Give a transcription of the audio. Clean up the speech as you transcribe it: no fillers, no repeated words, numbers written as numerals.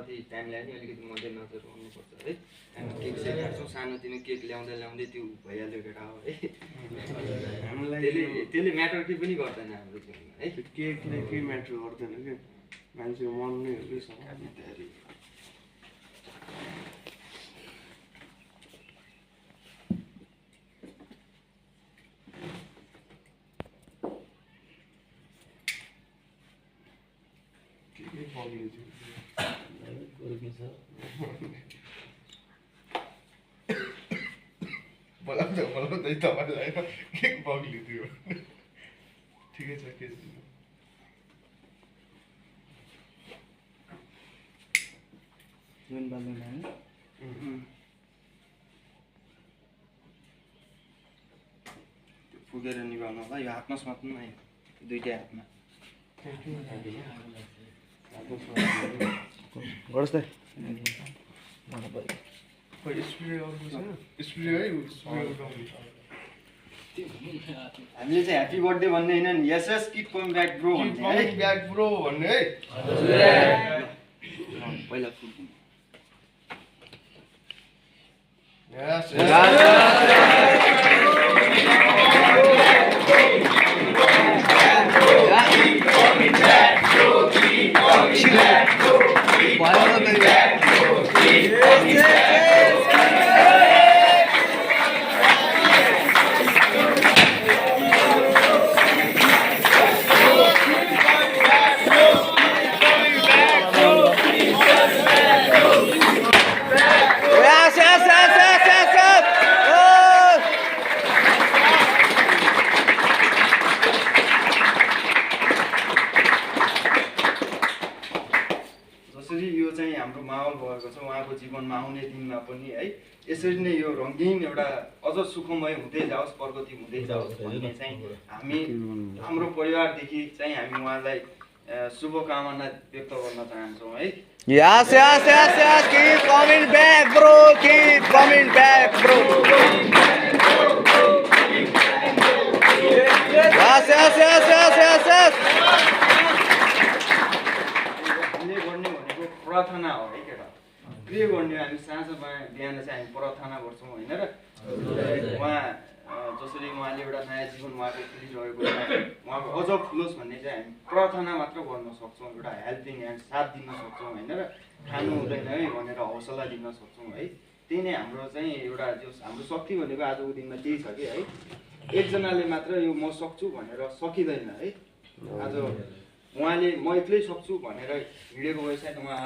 कति टाइम लाग्यो नि अलिकति मध्यनजर गर्नुपर्छ है हामी केक सेक काट्छौँ सानोतिनो केक ल्याउँदै त्यो भइहाल्यो केटा हो है हामीलाई त्यसले म्याटर केही पनि गर्दैन हाम्रो जीवनमा है केकले केही म्याटर गर्दैन क्या मान्छेको मन नै हो कि सब बोलाउँदै तपाईँलाई केक बग्लिदियो ठिकै छ के पुगेर निभाउनु होला यो हातमा समात्नु है दुईटै हातमा गरोस् त हामीले चाहिँ ह्याप्पी बर्थडे भन्ने होइन नि यस यस किप कमिङ ब्याक ब्रो भन्ने है पहिला फुल जसरी यो चाहिँ हाम्रो माहौल भएको छ उहाँको जीवनमा आउने दिनमा पनि है यसरी नै यो रङ्गीन एउटा अझ सुखमय हुँदै जाओस् प्रगति हुँदै जाओस् भन्ने चाहिँ हामी हाम्रो परिवारदेखि चाहिँ हामी उहाँलाई शुभकामना व्यक्त गर्न चाहन्छौँ है Yes, keep coming back, bro. Keep coming back, bro. Yes. प्रार्थना हो है केटा के गर्ने हामी साँझ बिहान चाहिँ हामी प्रार्थना गर्छौँ होइन र उहाँ जसरी उहाँले एउटा नयाँ जीवन उहाँको खुलिरहेको छ उहाँको अझ खुलोस् भन्ने चाहिँ हामी प्रार्थना मात्र गर्न सक्छौँ एउटा हेल्पिङ ह्यान्ड साथ दिन सक्छौँ होइन र खानु हुँदैन है भनेर हौसला दिन सक्छौँ है त्यही नै हाम्रो चाहिँ एउटा जो हाम्रो शक्ति भनेको आजको दिनमा त्यही छ कि है एकजनाले मात्र यो म सक्छु भनेर सकिँदैन है आज उहाँले म एक्लै सक्छु भनेर हिँडेको वेबसाइट उहाँ